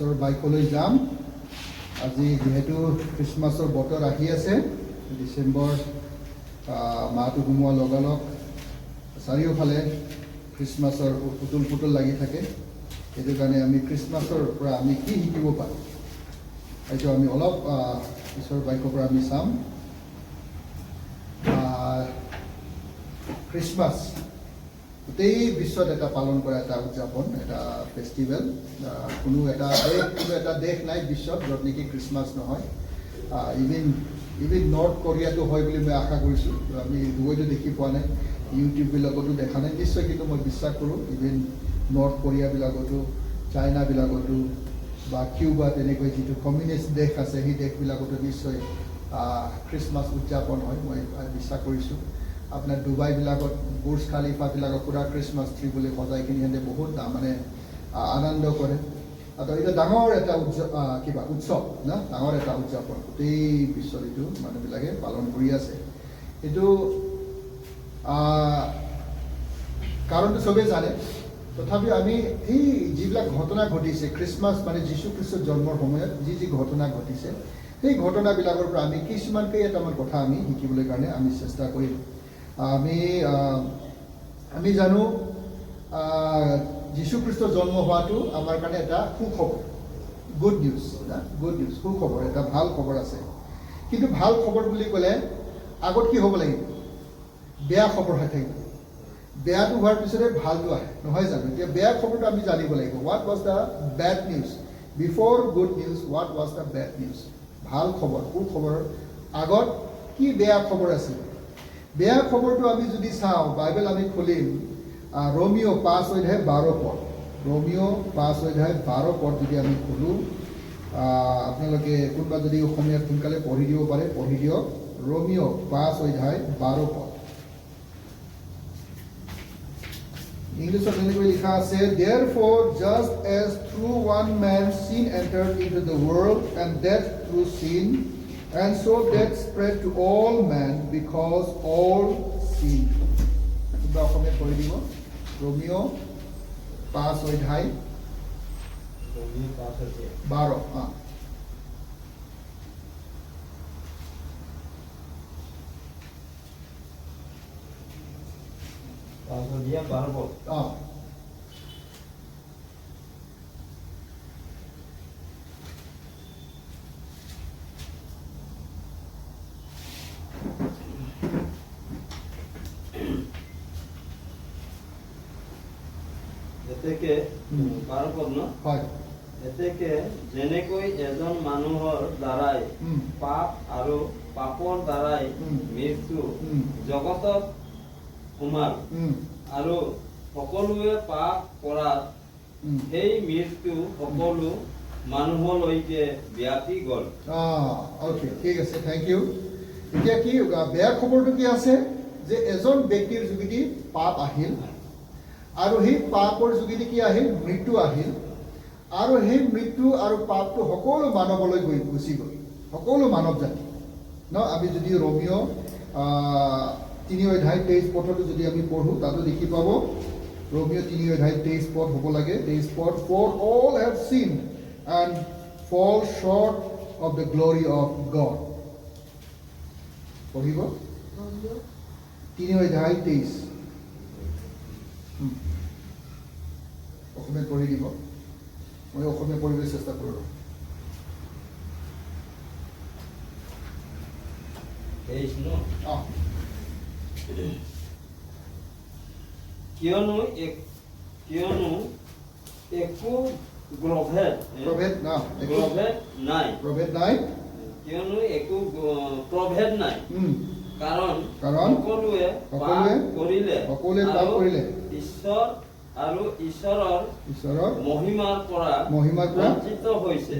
ঈশ্বৰৰ বাইকলৈ যাম। আজি যেহেতু খ্ৰীষ্টমাছৰ বতৰ আহি আছে, ডিচেম্বৰ মাহটো সোমোৱাৰ লগালগ চাৰিওফালে খ্ৰীষ্টমাছৰ পুতুল লাগি থাকে। সেইটো কাৰণে আমি খ্ৰীষ্টমাছৰ পৰা আমি কি শিকিব পাৰোঁ, এইটো আমি অলপ ঈশ্বৰৰ বাক্যৰ পৰা আমি চাম। খ্ৰীষ্টমাছ গোটেই বিশ্বত এটা পালন কৰা এটা উদযাপন, এটা ফেষ্টিভেল। কোনো এটা দেশ নাই বিশ্বত য'ত নেকি খ্ৰীষ্টমাছ নহয়। ইভিন নৰ্থ কোৰিয়াটো হয় বুলি মই আশা কৰিছোঁ। আমি ডুবাইটো দেখি পোৱা নাই, ইউটিউববিলাকতো দেখা নাই নিশ্চয়, কিন্তু মই বিশ্বাস কৰোঁ ইভিন নৰ্থ কোৰিয়াবিলাকতো, চাইনাবিলাকতো বা কিউবা তেনেকৈ যিটো কমিউনিষ্ট দেশ আছে সেই দেশবিলাকতো নিশ্চয় খ্ৰীষ্টমাছ উদযাপন হয়, মই বিশ্বাস কৰিছোঁ। আপোনাৰ ডুবাইবিলাকত বুৰ্জ খালিফাবিলাকত পুৰা খ্ৰীষ্টমাছ ট্ৰি বুলি সজাই কিনি সিহঁতে বহুত মানে আনন্দ কৰে। আৰু এটা ডাঙৰ এটা উৎসৱ না, ডাঙৰ এটা উদযাপন গোটেই বিশ্বত এইটো মানুহবিলাকে পালন কৰি আছে। এইটো কাৰণটো চবেই জানে, তথাপিও আমি এই যিবিলাক ঘটনা ঘটিছে খ্ৰীষ্টমাছ মানে যীশু খ্ৰীষ্টৰ জন্মৰ সময়ত যি ঘটনা ঘটিছে, সেই ঘটনাবিলাকৰ পৰা আমি কিছুমান কেইটামান কথা আমি শিকিবলৈ কাৰণে আমি চেষ্টা কৰিম। আমি জানো যীশু খ্ৰীষ্টৰ জন্ম হোৱাটো আমাৰ কাৰণে এটা সুখবৰ, গুড নিউজ না, গুড নিউজ, সুখবৰ, এটা ভাল খবৰ আছে। কিন্তু ভাল খবৰ বুলি ক'লে আগত কি হ'ব লাগিব? বেয়া খবৰ হৈ থাকিব। বেয়াটো হোৱাৰ পিছতে ভালটো আহে, নহয় জানো? এতিয়া বেয়া খবৰটো আমি জানিব লাগিব। What was the bed news before good news? What was the bed news? ভাল খবৰ, সুখবৰৰ আগত কি বেয়া খবৰ আছিল? বেয়া খবৰটো আমি যদি চাওঁ, বাইবেল আমি খুলিম ৰোমিঅ 5:12 পদ। ৰোমিঅ 5:12 পদ যদি আমি খোলোঁ, আপোনালোকে কোনোবা যদি অসমীয়াত সোনকালে পঢ়ি দিব পাৰে পঢ়ি দিয়ক। ৰোমিঅ 5:12 পদ। ইংলিছত এনেকৈ লিখা আছে, therefore just as through one man sin entered into the world and death through sin, and so death spread to all men because all sinned. কিবা অসমীয়াত পঢ়ি দিব। ৰোমিঅ 5:12। এতেকে যেনেকৈ এজন মানুহৰ দ্বাৰাই পাপ আৰু পাপৰ দ্বাৰাই মৃত্যু জগতত সোমাল, আৰু সকলোৱে পাপ কৰাত সেই মৃত্যু সকলো মানুহলৈকে ব্যাপি গ'ল। ঠিক আছে, থেংক ইউ। এতিয়া কি বেয়া খবৰটো কি আছে? যে এজন ব্যক্তিৰ যোগেদি পাপ আহিল, আৰু সেই পাপৰ যোগেদি কি আহিল? মৃত্যু আহিল। আৰু সেই মৃত্যু আৰু পাপটো সকলো মানৱলৈ গুচি গ'ল, সকলো মানৱ জাতি ন। আমি যদি ৰোমিঅ 3:23 পদটো যদি আমি পঢ়োঁ, তাতো দেখি পাব। ৰোমিঅ 3:23 পদ হ'ব লাগে, 23 পদ। For all have sinned and fall short of the glory of God. পঢ়িব 3:23। অসমীয়াত পঢ়ি দিব, মই অসমীয়া পঢ়িবলৈ চেষ্টা কৰোঁ। কিয়নো একো প্ৰভেদ নাই, কিয়নো একো প্ৰভেদ নাই, কাৰণ সকলোৱে পাপ কৰিলে ঈশ্বৰ আৰু ঈশ্বৰৰ মহিমাৰ পৰা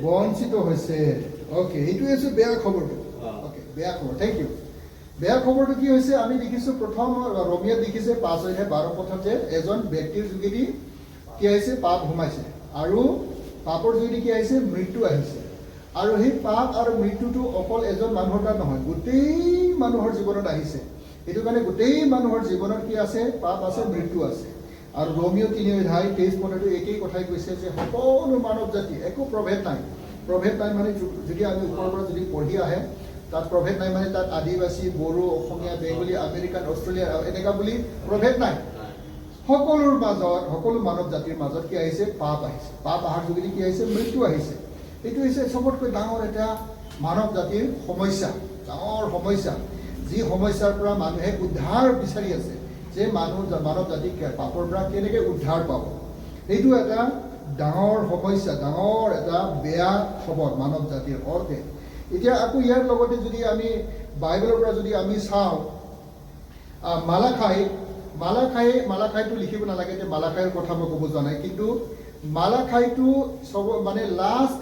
বঞ্চিত হৈছে। অ'কে, এইটোৱে হৈছে বেয়া খবৰটো। অ'কে, বেয়া খবৰ, থেংক ইউ। বেয়া খবৰটো কি হৈছে? আমি দেখিছোঁ প্ৰথম ৰোমিঅত দেখিছে 5:12 পদত যে এজন ব্যক্তিৰ যোগেদি কি আহিছে? পাপ সোমাইছে, আৰু পাপৰ যোগেদি কি আহিছে? মৃত্যু আহিছে। আৰু সেই পাপ আৰু মৃত্যুটো অকল এজন মানুহৰ তাত নহয়, গোটেই মানুহৰ জীৱনত আহিছে। সেইটো কাৰণে গোটেই মানুহৰ জীৱনত কি আছে? পাপ আছে, মৃত্যু আছে। আৰু ৰোমিও 3 অধ্যায় 23 পদতো একেই কথাই কৈছে যে সকলো মানৱ জাতি একো প্ৰভেদ নাই। প্ৰভেদ নাই মানে যদি আমি ওপৰৰ পৰা যদি পঢ়ি আহে তাত প্ৰভেদ নাই মানে তাত আদিবাসী, বড়ো, অসমীয়া, বেংগলী, আমেৰিকান, অষ্ট্ৰেলিয়া এনেকা বুলি প্ৰভেদ নাই। সকলোৰ মাজত সকলো মানৱ জাতিৰ মাজত কি আহিছে? পাপ আহিছে। পাপ অহাৰ যোগেদি কি আহিছে? মৃত্যু আহিছে। এইটো হৈছে চবতকৈ ডাঙৰ এটা মানৱ জাতিৰ সমস্যা, ডাঙৰ সমস্যা, যি সমস্যাৰ পৰা মানুহে উদ্ধাৰ বিচাৰি আছে, যে মানৱ জাতিক পাপৰ পৰা কেনেকৈ উদ্ধাৰ পাব। এইটো এটা ডাঙৰ সমস্যা, ডাঙৰ এটা বেয়া খবৰ মানৱ জাতিৰ অৰ্থে। এতিয়া আকৌ ইয়াৰ লগতে যদি আমি বাইবেলৰ পৰা যদি আমি চাওঁ, মালাখাইটো লিখিব নালাগে, যে মালাখাইৰ কথা মই ক'ব যোৱা নাই, কিন্তু মালাখাইটো চব মানে লাষ্ট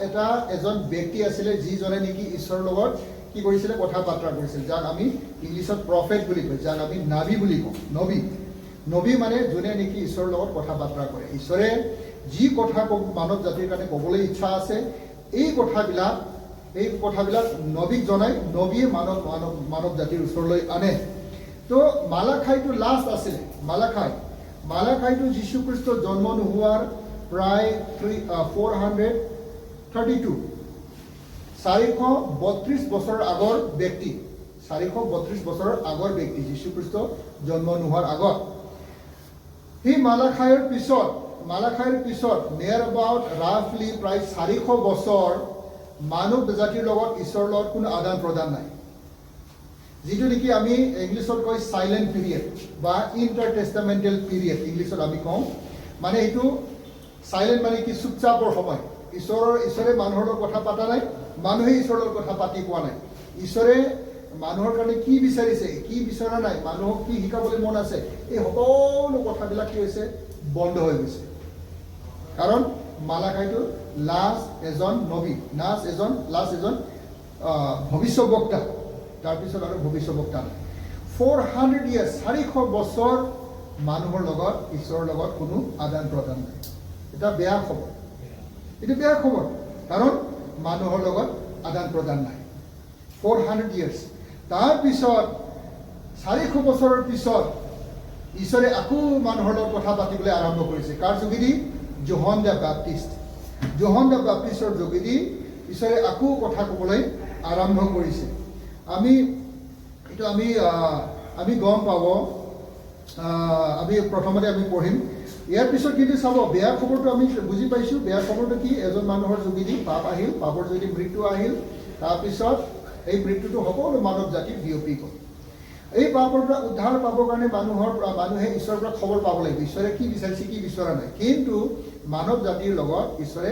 এজন ব্যক্তি আছিলে যিজনে নেকি ঈশ্বৰৰ লগত কি কৰিছিলে? কথা বাৰ্তা কৰিছিল, যাক আমি ইংলিছত প্ৰফেট বুলি কয়, যাক আমি নাবী বুলি কওঁ। নবী মানে যোনে নেকি ঈশ্বৰৰ লগত কথা বাৰ্তা কৰে। ঈশ্বৰে যি কথা মানৱ জাতিৰ কাৰণে ক'বলৈ ইচ্ছা আছে, এই কথাবিলাক নবীক জনাই, নবীয়ে মানৱ জাতিৰ ওচৰলৈ আনে। তো মালাখাইটো লাষ্ট আছিলে। মালাখাইটো যীশুখ্ৰীষ্টৰ জন্ম নোহোৱাৰ প্ৰায় 432 432 বছৰৰ আগৰ ব্যক্তি, 432 বছৰৰ আগৰ ব্যক্তি, যীশুখ্ৰীষ্ট জন্ম নোহোৱাৰ আগত। সেই মালাখাইৰ পিছত নিয়াৰ এবাউট ৰাফলি প্ৰায় 400 বছৰ মানৱ জাতিৰ লগত ঈশ্বৰৰ লগত কোনো আদান প্ৰদান নাই, যিটো নেকি আমি ইংলিছত কয় চাইলেণ্ট পিৰিয়ড বা ইণ্টাৰটেষ্টামেণ্টেল পিৰিয়ড ইংলিছত আমি কওঁ। মানে এইটো চাইলেণ্ট মানে কি? চুপচাপৰ সময়। ঈশ্বৰে মানুহৰ লগত কথা পতা নাই, মানুহে ঈশ্বৰৰ লগত কথা পাতি পোৱা নাই। ঈশ্বৰে মানুহৰ কাৰণে কি বিচাৰিছে, কি বিচৰা নাই, মানুহক কি শিকাবলৈ মন আছে, এই সকলো কথাবিলাক কি হৈছে? বন্ধ হৈ গৈছে। কাৰণ মালাখাইটো লাষ্ট এজন নবী, লাষ্ট এজন ভৱিষ্যবক্তা, তাৰপিছত আৰু ভৱিষ্যবক্তা নাই। 400 years 400 বছৰ মানুহৰ লগত ঈশ্বৰৰ লগত কোনো আদান প্ৰদান নাই। এটা বেয়া খবৰ, এইটো বেয়া খবৰ, কাৰণ মানুহৰ লগত আদান প্ৰদান নাই। 400 years তাৰপিছত 400 বছৰৰ পিছত ঈশ্বৰে আকৌ মানুহৰ লগত কথা পাতিবলৈ আৰম্ভ কৰিছে। কাৰ যোগেদি? জোহন দ্য বাপ্তিষ্টৰ যোগেদি ঈশ্বৰে আকৌ কথা ক'বলৈ আৰম্ভ কৰিছে। আমি গম পাব, আমি প্ৰথমতে আমি পঢ়িম। ইয়াৰ পিছত কিন্তু চাব, বেয়া খবৰটো আমি বুজি পাইছোঁ। বেয়া খবৰটো কি? এজন মানুহৰ যোগেদি পাপ আহিল, পাপৰ যোগেদি মৃত্যু আহিল। তাৰপিছত এই মৃত্যুটো সকলো মানৱ জাতিক বিয়পি গ'ল। এই পাপৰ পৰা উদ্ধাৰ পাবৰ কাৰণে মানুহে ঈশ্বৰৰ পৰা খবৰ পাব লাগিব, ঈশ্বৰে কি বিচাৰিছে, কি বিচৰা নাই। কিন্তু মানৱ জাতিৰ লগত ঈশ্বৰে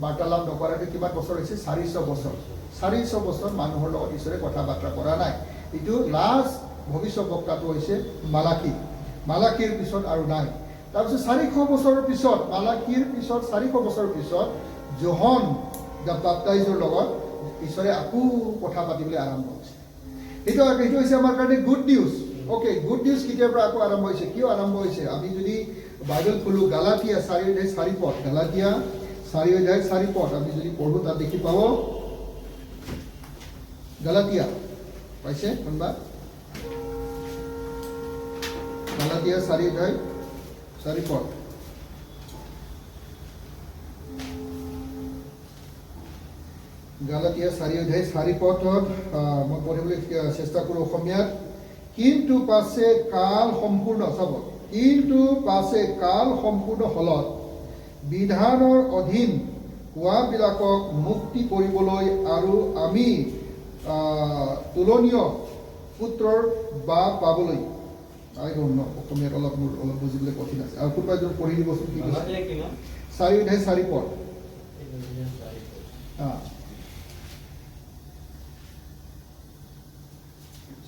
বাৰ্তালাপ নকৰাকৈ কিমান বছৰ হৈছে? 400 বছৰ। 400 বছৰ মানুহৰ লগত ঈশ্বৰে কথা বাৰ্তা কৰা নাই। এইটো লাষ্ট ভৱিষ্যবক্তাটো হৈছে মালাখীৰ পিছত আৰু নাই। তাৰপিছত 400 বছৰৰ পিছত, মালাখীৰ পিছত 400 বছৰৰ পিছত জোহন দ্য বাপ্তাইজৰ লগত ঈশ্বৰে আকৌ কথা পাতিবলৈ আৰম্ভ হৈছে। এইটো হৈছে আমাৰ কাৰণে good news. Okay, good news কেতিয়াৰ পৰা আকৌ আৰম্ভ হৈছে? কিয় আৰম্ভ হৈছে? আমি যদি বাইবেল খোলো, গালাতিয়া 4 অধ্যায় 4 পদ, গালাতিয়া 4 অধ্যায় 4 পদ আমি যদি পঢ়ো, তাত দেখি পাব। গালাতিয়া পাইছে কোনোবা? গালাতিয়া 4 অধ্যায় 4 পদ। গালাতিয়া 4 অধ্যায় 4 পদত মই পঢ়িবলৈ চেষ্টা কৰোঁ অসমীয়াত। কিন্তু পাছে কাল সম্পূৰ্ণ, চাব, কিন্তু পাছে কাল সম্পূৰ্ণ হলত বিধানৰ অধীন হোৱাবিলাকক মুক্তি কৰিবলৈ আৰু আমি তুলনীয় পুত্ৰৰ বা পাবলৈ, অসমীয়াত অলপ বুজিবলৈ কঠিন আছে। আৰু কোনোবা এজন পঢ়ি দিবচোন, কি কৈছে? 4 অধ্যায় 4 পদ।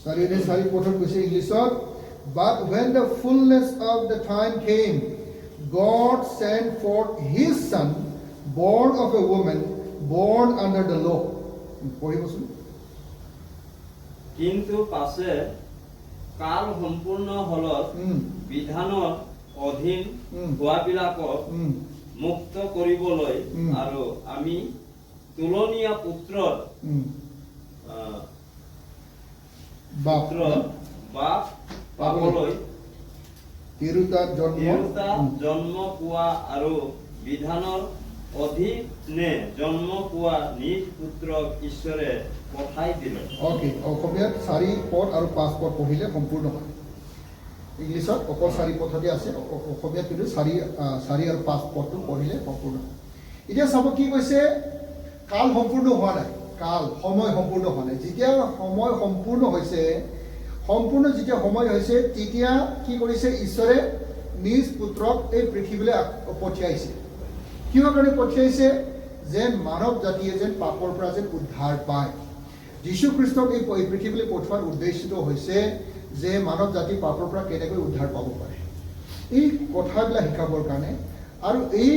4 অধ্যায় 4 পদত কৈছে ইংলিছত, but when the fullness of the time came, God sent forth his son, born of a woman, born under the law. পঢ়িবচোন। কিন্তু পাছে কাল সম্পূৰ্ণ হলত বিধানৰ অধীন হোৱাবিলাকক মুক্ত কৰিবলৈ আৰু আমি তুলনীয়া পুত্ৰৰ বাপ পাবলৈ তিৰোতাৰ জন্ম পোৱা আৰু বিধানৰ অধীনে জন্ম পোৱা নিজ পুত্ৰক ঈশ্বৰে পঠাই দিলে। অ'কে, অসমীয়াত 4 পদ আৰু 5 পদ পঢ়িলে সম্পূৰ্ণ হয়। ইংলিছত অকল 4 পদতে আছে, অসমীয়াত কিন্তু 4 আৰু 5 পদটো পঢ়িলে সম্পূৰ্ণ হয়। এতিয়া চাব কি কৈছে, কাল সম্পূৰ্ণ হোৱা নাই, সময় সম্পূৰ্ণ হোৱা নাই। যেতিয়া সময় সম্পূৰ্ণ হৈছে, যেতিয়া সময় হৈছে, তেতিয়া কি কৰিছে ঈশ্বৰে নিজ পুত্ৰক এই পৃথিৱীলৈ পঠিয়াইছে। কিহৰ কাৰণে পঠিয়াইছে? যেন মানৱ জাতিয়ে যেন পাপৰ পৰা যেন উদ্ধাৰ পায়। যীশু খ্ৰীষ্টক এই পৃথিৱীলৈ পঠোৱাৰ উদ্দেশ্যটো হৈছে যে মানৱ জাতি পাপৰ পৰা কেনেকৈ উদ্ধাৰ পাব পাৰে, এই কথাবিলাক শিকাবৰ কাৰণে। আৰু এই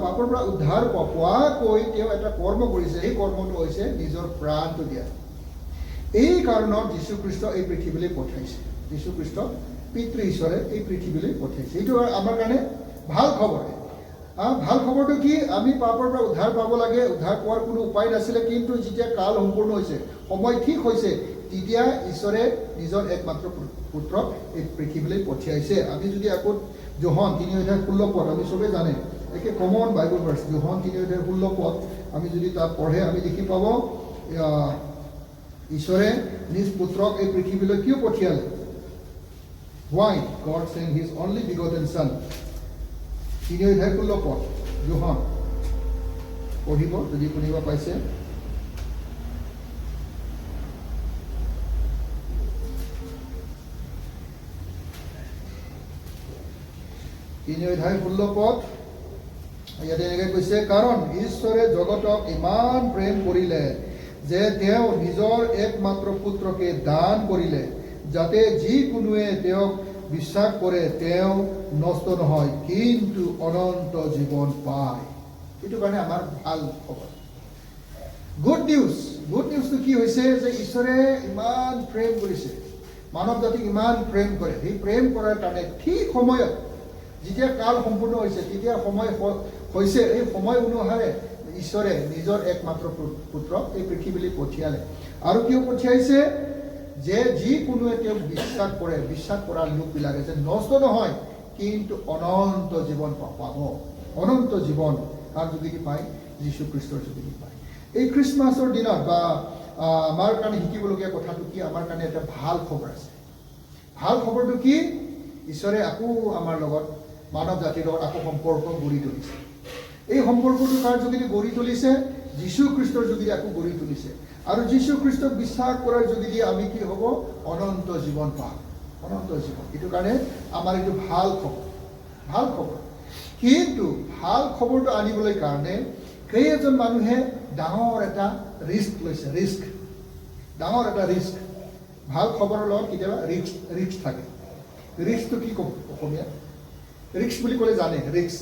পাপৰ পৰা উদ্ধাৰ পোৱাকৈ তেওঁ এটা কৰ্ম কৰিছে, সেই কৰ্মটো হৈছে নিজৰ প্ৰাণটো দিয়া। এই কাৰণত যীশুখ্ৰীষ্ট এই পৃথিৱীলৈ পঠাইছে। যীশুখ্ৰীষ্টক পিতৃ ঈশ্বৰে এই পৃথিৱীলৈ পঠাইছে। এইটো আমাৰ কাৰণে ভাল খবৰ। ভাল খবৰটো কি? আমি পাপৰ পৰা উদ্ধাৰ পাব লাগে। উদ্ধাৰ পোৱাৰ কোনো উপায় নাছিলে, কিন্তু যেতিয়া কাল সম্পূৰ্ণ হৈছে, সময় ঠিক হৈছে, তেতিয়া ঈশ্বৰে নিজৰ একমাত্ৰ পুত্ৰক এই পৃথিৱীলৈ পঠিয়াইছে। আমি যদি আকৌ যোহন 3:16 পদ, আমি চবেই জানে, একে কমন বাইবেল ভাৰ্চ, যোহন 3:16 পদ আমি যদি তাত পঢ়ে, আমি দেখি পাব ঈশ্বৰে নিজ পুত্ৰক এই পৃথিৱীলৈ কিয় পঠিয়ালে? Why God sent His only begotten Son? 3:16 পদ যোহন পঢ়িব যদি শুনিব পাইছে। অধ্যায় 16 পদ ইয়াতে এনেকৈ কৈছে, কাৰণ ঈশ্বৰে জগতক ইমান প্ৰেম কৰিলে যে তেওঁ নিজৰ একমাত্ৰ পুত্ৰকে দান কৰিলে, যাতে যিকোনোৱে তেওঁক বিশ্বাস কৰে তেওঁ নষ্ট নহয়, কিন্তু অনন্ত জীৱন পায়। এইটো কাৰণে আমাৰ ভাল খবৰ, গুড নিউজটো কি হৈছে যে ঈশ্বৰে ইমান প্ৰেম কৰিছে, মানৱ জাতিক ইমান প্ৰেম কৰে। সেই প্ৰেম কৰাৰ কাৰণে ঠিক সময়ত যেতিয়া কাল সম্পূৰ্ণ হৈছে, তেতিয়া সময় হৈছে, এই সময় অনুসাৰে ঈশ্বৰে নিজৰ একমাত্ৰ পুত্ৰক এই পৃথিৱীলৈ পঠিয়ালে। আৰু কিয় পঠিয়াইছে? যে যিকোনোৱে তেওঁক বিশ্বাস কৰা লোকবিলাকে যে নষ্ট নহয়, কিন্তু অনন্ত জীৱন পাব। অনন্ত জীৱন কাৰ যোগেদি পায়? যীশু খ্ৰীষ্টৰ যোগেদি পায়। এই খ্ৰীষ্টমাছৰ দিনত বা আমাৰ কাৰণে শিকিবলগীয়া কথাটো কি? আমাৰ কাৰণে এটা ভাল খবৰ আছে। ভাল খবৰটো কি? ঈশ্বৰে আকৌ আমাৰ লগত, মানৱ জাতিৰ লগত আকৌ সম্পৰ্ক গঢ়ি তুলিছে। এই সম্পৰ্কটো কাৰ যোগেদি গঢ়ি তুলিছে? যীশু খ্ৰীষ্টৰ যোগেদি আকৌ গঢ়ি তুলিছে। আৰু যীশু খ্ৰীষ্টক বিশ্বাস কৰাৰ যোগেদি আমি কি হ'ব? অনন্ত জীৱন পাম। অনন্ত জীৱন। এইটো কাৰণে আমাৰ এইটো ভাল খবৰ। কিন্তু ভাল খবৰটো আনিবলৈ কাৰণে কেইজন মানুহে ডাঙৰ এটা ৰিস্ক লৈছে। ডাঙৰ এটা ৰিস্ক। ভাল খবৰৰ লগত কেতিয়াবা ৰিস্ক থাকে। ৰিস্কটো কি ক'ব অসমীয়া? ৰিস্ক বুলি ক'লে জানে, ৰিস্ক।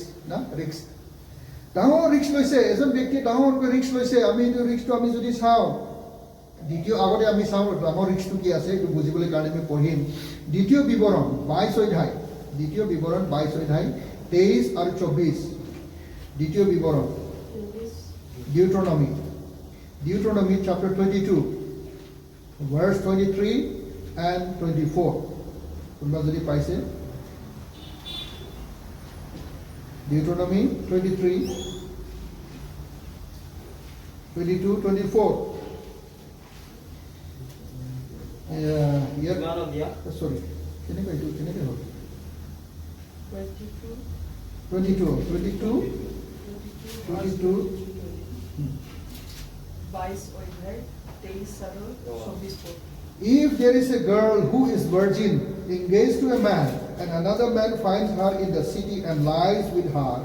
ডাঙৰ ৰিস্ক লৈছে এজন ব্যক্তিয়ে, ডাঙৰকৈ ৰিস্ক লৈছে। আমি এইটো ৰিস্কটো আমি যদি চাওঁ, আগতে আমি চাওঁ ডাঙৰ ৰিস্কটো কি আছে, এইটো বুজিবলৈ কাৰণে আমি পঢ়িম। দ্বিতীয় বিৱৰণ 22 অধ্যায়, 23 আৰু 24। দ্বিতীয় বিৱৰণ, ডিউট্ৰনমি chapter 22 verse 23 and 24। কোনোবা যদি পাইছে, ডিউট্ৰনমি 23, 22, 24। Sorry, কেনেকৈ হ'ল? 22, 22, 22। 22 অধ্যায় 23 আৰু 24 পদ। If there is a girl who is virgin, engaged to a man, and another man finds her in the city and lies with her,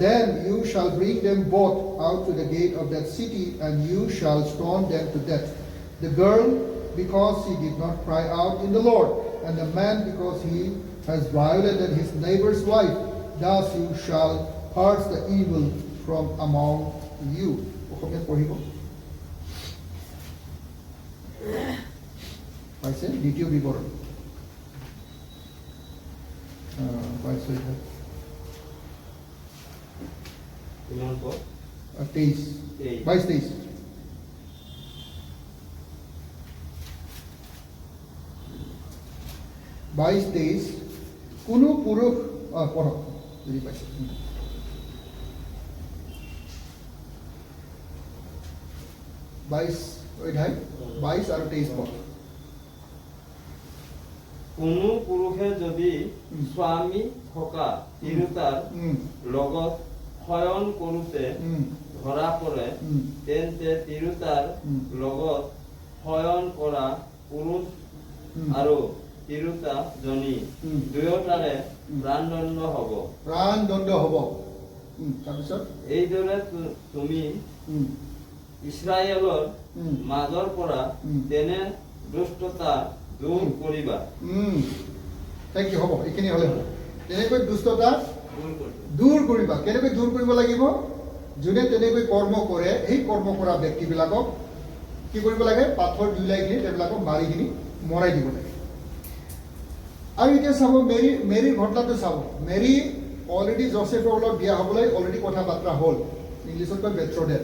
then you shall bring them both out to the gate of that city, and you shall stone them to death. The girl, because she did not cry out in the Lord, and the man, because he has violated his neighbor's wife. Thus you shall purge the evil from among you. অসমীয়াত পঢ়িব পাইছে? দ্বিতীয় বিৱৰণ 22-23। কোনো পুৰুষ পঢ়ক বুজি পাইছে 22 অধ্যায় 22 আৰু 23 পদ কোনো পুৰুষে যদি স্বামী থকা তিৰোতাৰ লগত শয়ন কৰোঁতে ধৰা পৰে তেন্তে তিৰোতাৰ লগত শয়ন কৰা পুৰুষ আৰু তিৰোতাজনী দুয়োটাৰে প্ৰাণদণ্ড হ'ব তাৰপিছত এইদৰে তুমি ইছৰাইলৰ মাজৰ পৰা তেনে দুষ্টতা দূৰ কৰিবা থেংক ইউ হ'ব এইখিনি হ'লে হ'ব তেনেকৈ দুষ্টতা দূৰ কৰিবা কেনেকৈ দূৰ কৰিব লাগিব যোনে তেনেকৈ কৰ্ম কৰে সেই কৰ্ম কৰা ব্যক্তিবিলাকক কি কৰিব লাগে পাথৰ দুলাই কিনি তেওঁলোকক মাৰি কিনি মৰাই দিব লাগে আৰু এতিয়া চাব মেৰীৰ ঘটনাটো চাব মেৰী অলৰেডি জোসেফৰ লগত বিয়া হ'বলৈ অলৰেডি কথা বাৰ্তা হ'ল ইংলিছত কয় বেট্ৰডেড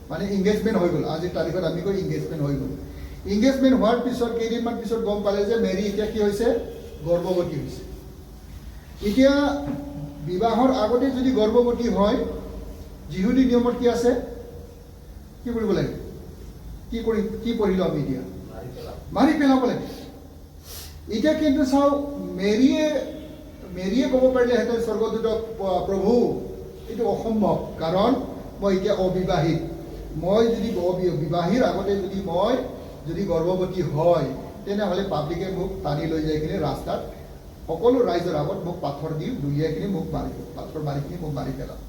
মানে ইংগেজমেণ্ট হৈ গ'ল আজিৰ তাৰিখত আমি কয় ইংগেজমেণ্ট হৈ গ'ল ইংগেজমেণ্ট হোৱাৰ পিছত কেইদিনমান পিছত গম পালে যে মেৰী এতিয়া কি হৈছে গৰ্ভৱতী হৈছে এতিয়া বিবাহৰ আগতে যদি গৰ্ভৱতী হয় যিহুদী নিয়মত কি আছে কি কৰিব লাগে কি পঢ়িলো আমি এতিয়া মাৰি পেলাব লাগে এতিয়া কিন্তু চাওঁ মেৰীয়ে ক'ব পাৰিলেহেঁতেন স্বৰ্গদূতক প্ৰভু এইটো অসম্ভৱ কাৰণ মই এতিয়া অবিবাহিত মই যদি বিবাহীৰ আগতে যদি গৰ্ভৱতী হয় তেনেহ'লে পাব্লিকে মোক টানি লৈ যাই কিনে ৰাস্তাত সকলো ৰাইজৰ আগত মোক পাথৰ দি দুলিয়াই কিনে মোক মাৰিব পাথৰ মাৰি কিনে মোক মাৰি পেলাব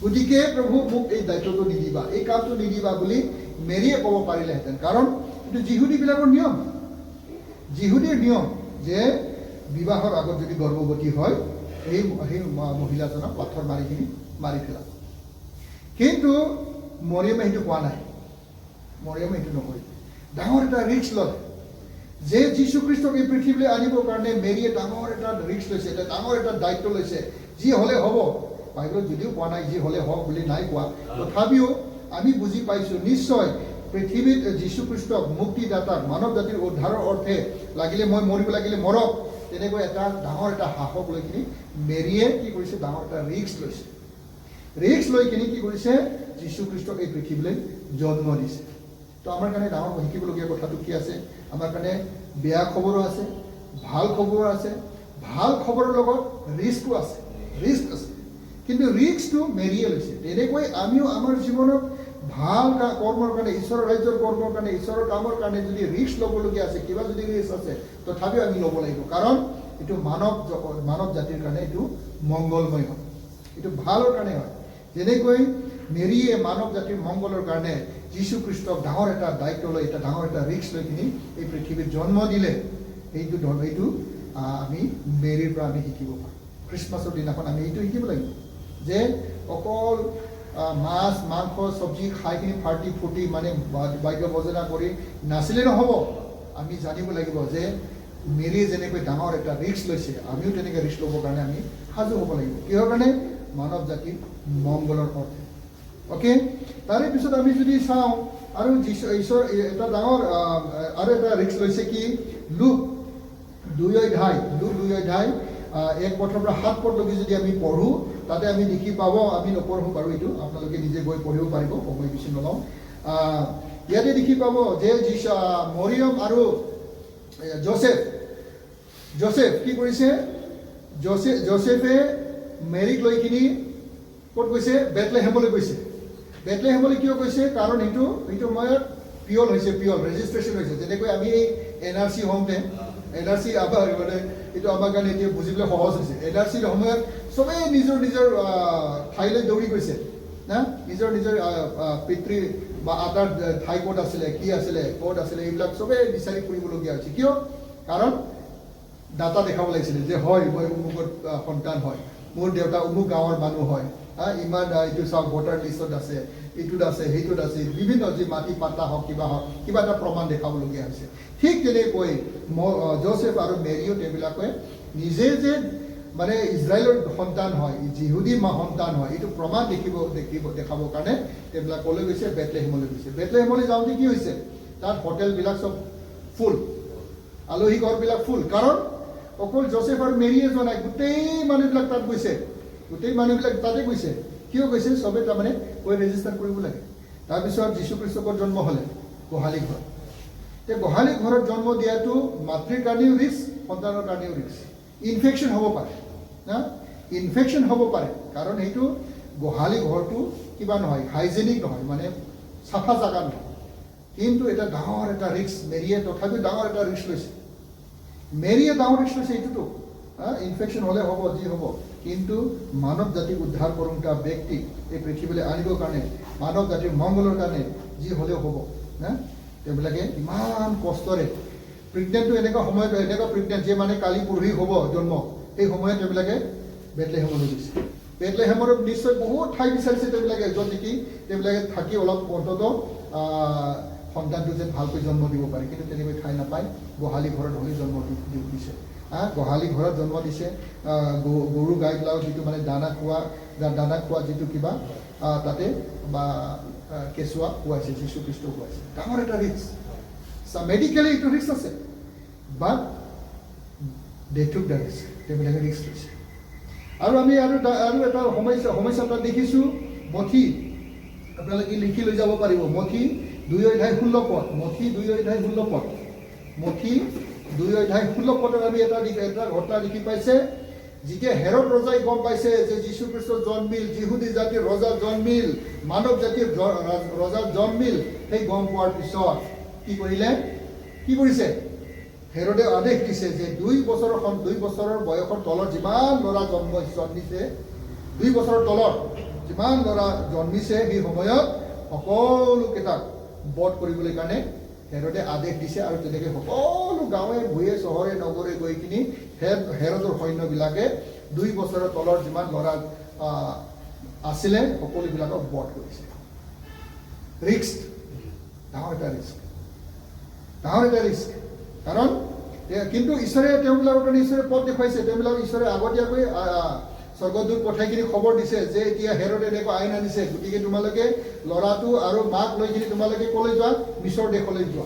গতিকে প্ৰভু মোক এই দায়িত্বটো নিদিবা এই কামটো নিদিবা বুলি মেৰীয়ে ক'ব পাৰিলেহেঁতেন কাৰণ এইটো যিহুদীবিলাকৰ নিয়ম যিহুদীৰ নিয়ম যে বিবাহৰ আগত যদি গৰ্ভৱতী হয় সেই মহিলাজনক পাথৰ মাৰি কিনি মাৰি পেলাব কিন্তু মৰিয়মে সেইটো কোৱা নাই মৰিয়মে সেইটো নকৰিলে ডাঙৰ এটা ৰিস্ক ল'লে যে যীশুখ্ৰীষ্টক এই পৃথিৱীলৈ আনিবৰ কাৰণে মেৰীয়ে ডাঙৰ এটা ৰিস্ক লৈছে এটা ডাঙৰ এটা দায়িত্ব লৈছে যি হ'লে হ'ব বাইবেলত যদিও কোৱা নাই যি হ'লে হওক বুলি নাই কোৱা তথাপিও আমি বুজি পাইছোঁ নিশ্চয় পৃথিৱীত যীশুখ্ৰীষ্টক মুক্তিদাতাক মানৱ জাতিৰ উদ্ধাৰৰ অৰ্থে লাগিলে মই মৰিব লাগিলে মৰক তেনেকৈ এটা ডাঙৰ এটা সাহস লৈ কিনি মেৰীয়ে কি কৰিছে ডাঙৰ এটা ৰিস্ক লৈছে ৰিস্ক লৈ কিনি কি কৰিছে যীশুখ্ৰীষ্টক এই পৃথিৱীলৈ জন্ম দিছে তো আমাৰ কাৰণে ডাঙৰ শিকিবলগীয়া কথাটো কি আছে আমাৰ কাৰণে বেয়া খবৰো আছে ভাল খবৰো আছে ভাল খবৰৰ লগত ৰিস্কো আছে কিন্তু ৰিস্কটো মেৰীয়ে লৈছে তেনেকৈ আমিও আমাৰ জীৱনত ভাল কৰ্মৰ কাৰণে ঈশ্বৰৰ ৰাজ্যৰ কৰ্মৰ কাৰণে ঈশ্বৰৰ কামৰ কাৰণে যদি ৰিস্ক ল'বলগীয়া আছে কিবা যদি ৰিস্ক আছে তথাপিও আমি ল'ব লাগিব কাৰণ এইটো মানৱ জাতিৰ কাৰণে এইটো মংগলময় হয় এইটো ভালৰ কাৰণে হয় যেনেকৈ মেৰীয়ে মানৱ জাতিৰ মংগলৰ কাৰণে যীশুখ্ৰীষ্টক ডাঙৰ এটা দায়িত্ব লৈ এটা ডাঙৰ এটা ৰিস্ক লৈ কিনি এই পৃথিৱীত জন্ম দিলে এইটো আমি মেৰীৰ পৰা আমি শিকিব পাৰোঁ খ্ৰীষ্টমাছৰ দিনাখন আমি এইটো শিকিব লাগিব যে অকল মাছ মাংস চব্জি খাই কিনি ফূৰ্তি মানে বাদ্য বজনা কৰি নাচিলে নহ'ব আমি জানিব লাগিব যে মেৰীয়ে যেনেকৈ ডাঙৰ এটা ৰিস্ক লৈছে আমিও তেনেকৈ ৰিস্ক ল'বৰ কাৰণে আমি সাজু হ'ব লাগিব কিহৰ কাৰণে মানৱ জাতিৰ মংগলৰ অৰ্থে অ'কে তাৰে পিছত আমি যদি চাওঁ আৰু ঈশ্বৰ এটা ডাঙৰ আৰু এটা ৰিস্ক লৈছে কি লুক 2 অধ্যায় 1 পদৰ পৰা 7 পদলৈকে যদি আমি পঢ়োঁ তাতে আমি দেখি পাব আমি নপঢ়োঁ বাৰু এইটো আপোনালোকে নিজে গৈ পঢ়িব পাৰিব সময় বেছি নলওঁ ইয়াতে দেখি পাব যে মৰিয়ম আৰু জোসেফ কি কৰিছে জোসেফে মেৰীক লৈ কিনি ক'ত গৈছে বেথলেহেমলৈ গৈছে বেথলেহেমলৈ কিয় গৈছে কাৰণ এইটো সময়ত পিয়ল ৰেজিষ্ট্ৰেশ্যন হৈছে যেনেকৈ আমি এই NRC হওঁতে NRC মানে এইটো আমাৰ কাৰণে এতিয়া বুজিবলৈ সহজ হৈছে NRCৰ সময়ত চবেই নিজৰ ঠাইলৈ দৌৰি গৈছে না নিজৰ পিতৃ বা আটাৰ ঠাই ক'ত আছিলে কি আছিলে ক'ত আছিলে এইবিলাক চবেই বিচাৰি ফুৰিবলগীয়া হৈছে কিয় কাৰণ ডাটা দেখাব লাগিছিলে যে হয় মই অমুকত সন্তান হয় মোৰ দেউতা অমুক গাঁৱৰ মানুহ হয় ইমান এইটো চাওক ভোটাৰ লিষ্টত আছে এইটোত আছে সেইটোত আছে বিভিন্ন যি মাটি পাতা হওক কিবা এটা প্ৰমাণ দেখাবলগীয়া হৈছে ঠিক তেনেকৈ জোসেফ আৰু মেৰীও তেওঁবিলাকে নিজে যে মানে ইজৰাইলৰ সন্তান হয় যিহুদী সন্তান হয় এইটো প্ৰমাণ দেখাবৰ কাৰণে তেওঁবিলাক ক'লৈ গৈছে বেথলেহেমলৈ যাওঁতে কি হৈছে তাত হোটেলবিলাক চব ফুল আলহী ঘৰবিলাক ফুল কাৰণ অকল জোচেফ আৰু মেৰীয়ে যোৱা নাই, গোটেই মানুহবিলাক তাত গৈছে, গোটেই মানুহবিলাক তাতে গৈছে। কিয় গৈছে? চবে তাৰমানে গৈ ৰেজিষ্টাৰ কৰিব লাগে। তাৰপিছত যীশুখ্ৰীষ্টৰ জন্ম হ'লে গোহালি ঘৰ। এতিয়া গোহালি ঘৰত জন্ম দিয়াটো মাতৃৰ কাৰণেও ৰিস্ক, সন্তানৰ কাৰণেও ৰিস্ক। ইনফেকশ্যন হ'ব পাৰে না, ইনফেকশ্যন হ'ব পাৰে, কাৰণ সেইটো গোহালি ঘৰটো কিবা নহয়, হাইজেনিক নহয়, মানে চাফা জাগা নহয়। কিন্তু এটা ডাঙৰ এটা ৰিস্ক, মেৰীয়ে তথাপিও ডাঙৰ এটা ৰিস্ক লৈছে। মেৰীয়ে ডাঙৰ ৰিস্ক লৈছে এইটোতো, ইনফেকশ্যন হ'লে হ'ব, যি হ'ব, কিন্তু মানৱ জাতিক উদ্ধাৰ কৰোঁতা ব্যক্তিক এই পৃথিৱীলৈ আনিবৰ কাৰণে, মানৱ জাতিৰ মংগলৰ কাৰণে যি হ'লেও হ'ব না, তেওঁবিলাকে ইমান কষ্টৰে, প্ৰেগনেণ্টটো এনেকুৱা সময়ত, এনেকুৱা প্ৰেগনেণ্ট যে মানে কালি পৰহি হ'ব জন্ম, সেই সময়ত তেওঁবিলাকে বেথলেহেমলৈ গৈছে। বেথলেহেমৰ নিশ্চয় বহুত ঠাই বিচাৰিছে তেওঁবিলাকে, য'ত নেকি তেওঁবিলাকে থাকি অলপ অন্তত সন্তানটো যেন ভালকৈ জন্ম দিব পাৰে, কিন্তু তেনেকৈ ঠাই নাপায়। গোহালি ঘৰত হ'লে জন্ম দিছে, গোহালি ঘৰত জন্ম দিছে। গৰু গাইবিলাক যিটো মানে দানা খোৱা যিটো কিবা তাতে বা কেঁচুৱা খুৱাইছে, যীশুখ্ৰীষ্ট খুৱাইছে। ডাঙৰ এটা ৰিস্ক, মেডিকেলি এইটো ৰিস্ক আছে, but they took the risk, তেওঁবিলাকে ৰিস্ক লৈছে। আৰু আমি আৰু এটা সমস্যা তাত দেখিছোঁ, মঠি, আপোনালোকে লিখি লৈ যাব পাৰিব, মঠি 2:16, মঠি 2:16, মঠি 2:16 আমি এটা ঘটনা দেখি পাইছে। যেতিয়া হেৰড ৰজাই গম পাইছে যে যীশুখ্ৰীষ্ট জন্মিল, যিহুদী জাতিৰ ৰজা জন্মিল, মানৱ জাতিৰ ৰজা জন্মিল, সেই গম পোৱাৰ পিছত কি কৰিছে? হেৰডে আদেশ দিছে যে 2 বছৰৰ বয়সৰ তলৰ যিমান ল'ৰা জন্মিছে, 2 বছৰৰ তলৰ যিমান ল'ৰা জন্মিছে, সেই সময়ত সকলোকেইটাক বধ কৰিবলৈ কাৰণে হেৰডে আদেশ দিছে। আৰু তেনেকৈ সকলো গাঁৱে ভূঞে চহৰে নগৰে গৈ কিনি হেৰডৰ সৈন্যবিলাকে 2 বছৰৰ তলৰ যিমান ল'ৰা আছিলে সকলোবিলাকক বধ কৰিছে। ৰিস্ক, ডাঙৰ এটা ৰিস্ক, ডাঙৰ এটা ৰিস্ক। কাৰণ কিন্তু ঈশ্বৰে তেওঁবিলাকৰ কাৰণে ঈশ্বৰে পথ দেখুৱাইছে। তেওঁবিলাক ঈশ্বৰে আগতীয়াকৈ স্বৰ্গদূত পঠাই কিনি খবৰ দিছে যে এতিয়া হেৰডে এনেকুৱা আইন আনিছে, গতিকে তোমালোকে ল'ৰাটো আৰু মাক লৈ কিনি তোমালোকে ক'লৈ যোৱা? মিছৰ দেশলৈ যোৱা,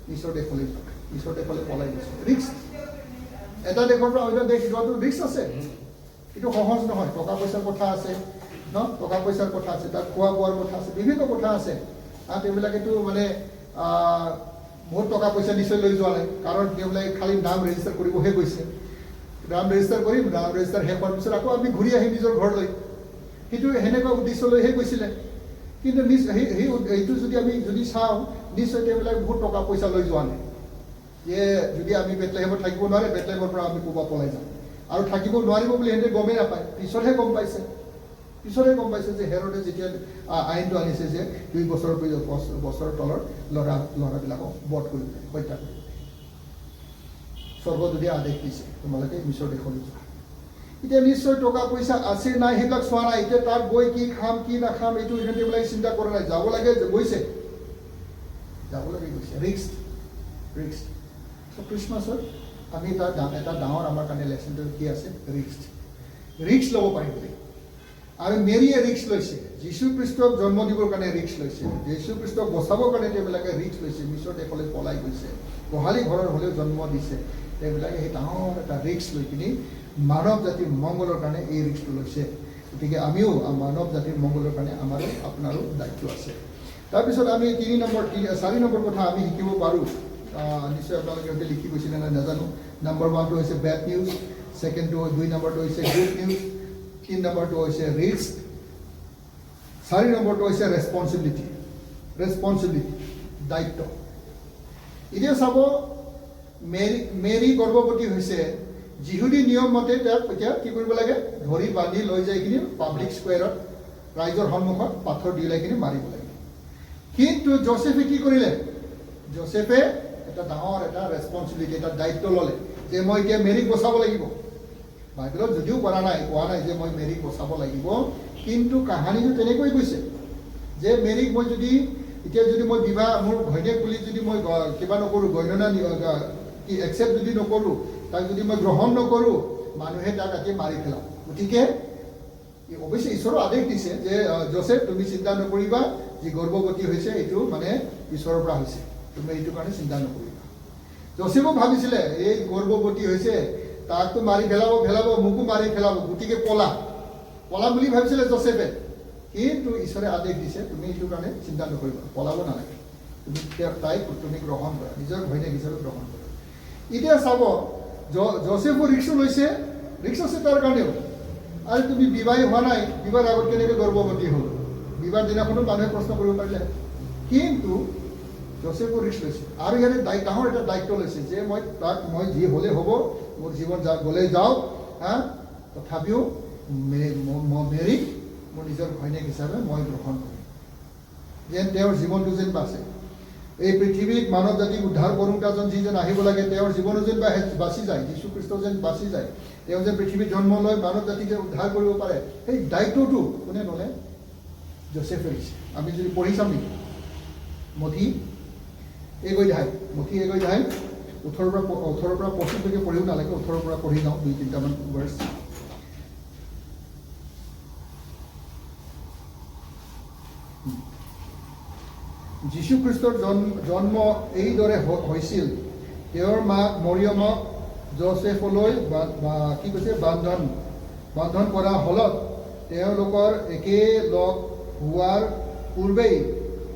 মিছৰ দেশলৈ যোৱা, মিছৰ দেশলৈ পলাই গৈছে। ৰিস্ক, এটা দেশৰ পৰা অন্য দেশ যোৱাটো ৰিস্ক আছে, এইটো সহজ নহয়। টকা পইচাৰ কথা আছে ন, টকা পইচাৰ কথা আছে, তাত খোৱা বোৱাৰ কথা আছে, বিভিন্ন কথা আছে। তেওঁবিলাকেতো মানে বহুত টকা পইচা নিশ্চয় লৈ যোৱা নাই, কাৰণ তেওঁবিলাকে খালি নাম ৰেজিষ্টাৰ কৰিবহে গৈছে। নাম ৰেজিষ্টাৰ কৰিম, নাম ৰেজিষ্টাৰ শেষ হোৱাৰ পিছত আকৌ আমি ঘূৰি আহিম নিজৰ ঘৰলৈ, সেইটো সেনেকুৱা উদ্দেশ্য লৈহে গৈছিলে। কিন্তু সেইটো যদি আমি চাওঁ, নিশ্চয় তেওঁবিলাক বহুত টকা পইচা লৈ যোৱা নাই। যে যদি আমি বেথলেহেমত থাকিব নোৱাৰে, বেথলেহেমৰ পৰা আমি ক'ৰবাত পলাই যাম, আৰু থাকিব নোৱাৰিব বুলি সিহঁতে গমেই নাপায়। পিছতহে গম পাইছে যে হেৰডে যেতিয়া আইনটো আনিছে যে 2 বছৰৰ তলৰ ল'ৰাবিলাকক বধ কৰিবলৈ, হত্যা কৰিবলৈ। স্বৰ্গদূতে আদেশ দিছে তোমালোকে মিছৰ দেশলৈ যোৱা। এতিয়া নিশ্চয় টকা পইচা আছে নাই সেইবিলাক চোৱা নাই। এতিয়া তাত গৈ কি খাম কি নাখাম এইটো সিহঁতে চিন্তা কৰা নাই, যাব লাগে গৈছে। ৰিস্ক। খ্ৰীষ্টমাছত আমি এটা ডাঙৰ আমাৰ কাৰণে লেচনটো কি আছে? ৰিস্ক ল'ব পাৰিব লাগিব। আৰু মেৰীয়ে ৰিস্ক লৈছে, যীশুখ্ৰীষ্টক জন্ম দিবৰ কাৰণে ৰিস্ক লৈছে, যীশুখ্ৰীষ্টক বচাবৰ কাৰণে তেওঁবিলাকে ৰিস্ক লৈছে। মিছৰ দেশলৈ পলাই গৈছে, গোহালি ঘৰৰ হ'লেও জন্ম দিছে। তেওঁবিলাকে সেই ডাঙৰ এটা ৰিস্ক লৈ কিনি মানৱ জাতিৰ মংগলৰ কাৰণে এই ৰিস্কটো লৈছে। গতিকে আমিও মানৱ জাতিৰ মংগলৰ কাৰণে আমাৰো আপোনাৰো দায়িত্ব আছে। তাৰপিছত আমি 4 নম্বৰ কথা আমি শিকিব পাৰোঁ। নিশ্চয় আপোনালোকে লিখি গৈছিলে নে নাজানো। নম্বৰ 1টো হৈছে বেড নিউজ, 2 নম্বৰটো হৈছে গুড নিউজ, 3 নম্বৰটো হৈছে ৰিস্ক, 4 নম্বৰটো হৈছে ৰেছপনচিবিলিটি, দায়িত্ব। এতিয়া চাব, মেৰী গৰ্ভৱতী হৈছে। যিহুদী নিয়ম মতে তেওঁক এতিয়া কি কৰিব লাগে? ধৰি বান্ধি লৈ যাই কিনি পাব্লিক স্কুৱেৰত ৰাইজৰ সন্মুখত পাথৰ দি ওলাই কিনি মাৰিব লাগে। কিন্তু জোচেফে কি কৰিলে? জোচেফে এটা ডাঙৰ এটা ৰেছপনচিবিলিটি, এটা দায়িত্ব ল'লে যে মই এতিয়া মেৰীক বচাব লাগিব। বাইবেলত যদিও কোৱা নাই যে মই মেৰীক বচাব লাগিব, কিন্তু কাহানীটো তেনেকৈ কৈছে যে মেৰীক মই যদি মই বিবাহ মোৰ ঘৈণীয়েক বুলি যদি মই কিবা নকৰোঁ, গণনা একচেপ্ট যদি নকৰোঁ, তাক যদি মই গ্ৰহণ নকৰোঁ, মানুহে তাক আজি মাৰি পেলাম। গতিকে অৱশ্যে ঈশ্বৰৰ আদেশ দিছে যে জোচেফ তুমি চিন্তা নকৰিবা, যি গৰ্ভৱতী হৈছে এইটো মানে ঈশ্বৰৰ পৰা হৈছে, তুমি এইটো কাৰণে চিন্তা নকৰিবা। জোচেফো ভাবিছিলে এই গৰ্ভৱতী হৈছে, তাকতো মাৰি পেলাব মোকো মাৰি পেলাব, গতিকে পলা বুলি ভাবিছিলে জোচেফে। কিন্তু ঈশ্বৰে আদেশ দিছে তুমি এইটো কাৰণে চিন্তা নকৰিবা, পলাব নালাগে, তুমি তাইক তুমি গ্ৰহণ কৰা, নিজৰ ঘৈণীয়েক হিচাপে গ্ৰহণ কৰা। এতিয়া চাব জোচেফো ৰিক্স আছে তাৰ কাৰণেও। আৰু তুমি বিবাহী হোৱা নাই, বিবাহৰ আগত কেনেকৈ গৰ্ভৱতী হ'ল, বিবাহ দিনাখনো মানুহে প্ৰশ্ন কৰিব পাৰিলে। কিন্তু জোচেফো ৰিক্স লৈছে, আৰু ইয়াতে ডাঙৰ এটা দায়িত্ব লৈছে যে মই যি হ'লে হ'ব, মোৰ জীৱন গ'লে যাওক, তথাপিও মেৰিক মোৰ নিজৰ ঘৈণীয়েক হিচাপে মই গ্ৰহণ কৰিম, যেন তেওঁৰ জীৱনটো যেন বাচে। এই পৃথিৱীত মানৱ জাতিক উদ্ধাৰ কৰোঁতাজন যিজন আহিব লাগে, তেওঁৰ জীৱনো যেন বাচি যায়, যীশুখ্ৰীষ্ট যেন বাচি যায়, তেওঁ যেন পৃথিৱীত জন্ম লৈ মানৱ জাতিক যেন উদ্ধাৰ কৰিব পাৰে, সেই দায়িত্বটো কোনে ল'লে? জোচেফে লৈছে। আমি যদি পঢ়ি চাম নেকি মথি এগধ্যায় 18 পৰা 25লৈকে পঢ়িও নালাগে, 18 পৰা পঢ়ি যাওঁ 2-3টামান ভাৰ্চ। যীশুখ্ৰীষ্টৰ জন্ম এইদৰে হৈছিল। তেওঁৰ মাক মৰিয়মক জোচেফলৈ বান্ধন কৰা হলত তেওঁলোকৰ একেলগ হোৱাৰ পূৰ্বেই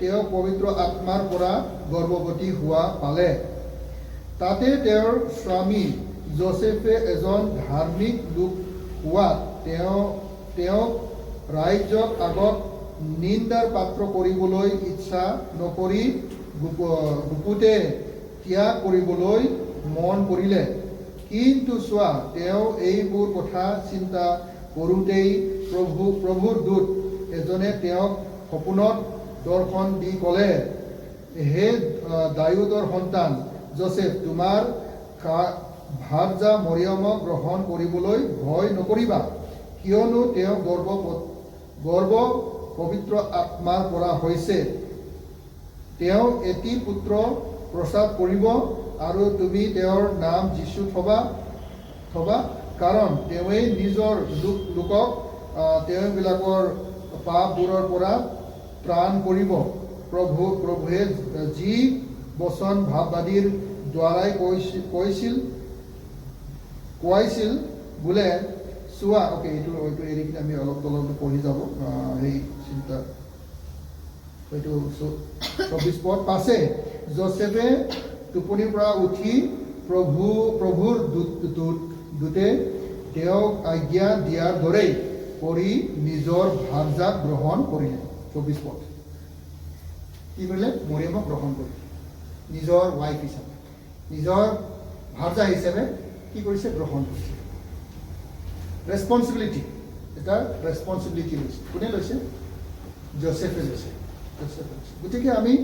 তেওঁ পবিত্ৰ আত্মাৰ পৰা গৰ্ভৱতী হোৱা পালে। তাতে তেওঁৰ স্বামী জোচেফে এজন ধাৰ্মিক লোক হোৱাত তেওঁক ৰাইজক আগত নিন্দাৰ পাত্ৰ কৰিবলৈ ইচ্ছা নকৰি গুপুতে ত্যাগ কৰিবলৈ মন কৰিলে। কিন্তু চোৱা, তেওঁ এইবোৰ কথা চিন্তা কৰোঁতেই প্ৰভুৰ দূত এজনে তেওঁক সপোনত দৰ্শন দি ক'লে, হে দাউদৰ সন্তান জোচেফ, তোমাৰ ভাৰ্যা মৰিয়মক গ্ৰহণ কৰিবলৈ ভয় নকৰিবা, কিয়নো তেওঁ গৰ্ভ পবিত্ৰ আত্মাৰ পৰা হৈছে। তেওঁ এটি পুত্ৰ প্ৰসৱ কৰিব, আৰু তুমি তেওঁৰ নাম যীশু থবা, কাৰণ তেওঁৱেই নিজৰ লোকক তেওঁবিলাকৰ পাপবোৰৰ পৰা ত্ৰাণ কৰিব। প্ৰভুৱে যি বচন ভাৱবাদীৰ দ্বাৰাই কোৱাইছিল বোলে, চোৱা, এইটো এৰি কিনে আমি অলপ তলত পঢ়ি যাব, সেই চিন্তা এইটো 24 পদ। পাছে জোচেফে টোপনিৰ পৰা উঠি প্ৰভুৰ দূতে তেওঁক আজ্ঞা দিয়াৰ দৰেই কৰি নিজৰ ভাৰ্যাক গ্ৰহণ কৰিলে। 24 পদ। কি কৰিলে? মৰিয়মক গ্ৰহণ কৰিলে নিজৰ ৱাইফ হিচাপে, নিজৰ ভাৰ্যা হিচাপে কি কৰিছে? গ্ৰহণ কৰিছে। ৰেছপনচিবিলিটি লৈছে। কোনে লৈছে? জোচেফে লৈছে। গতিকে আমি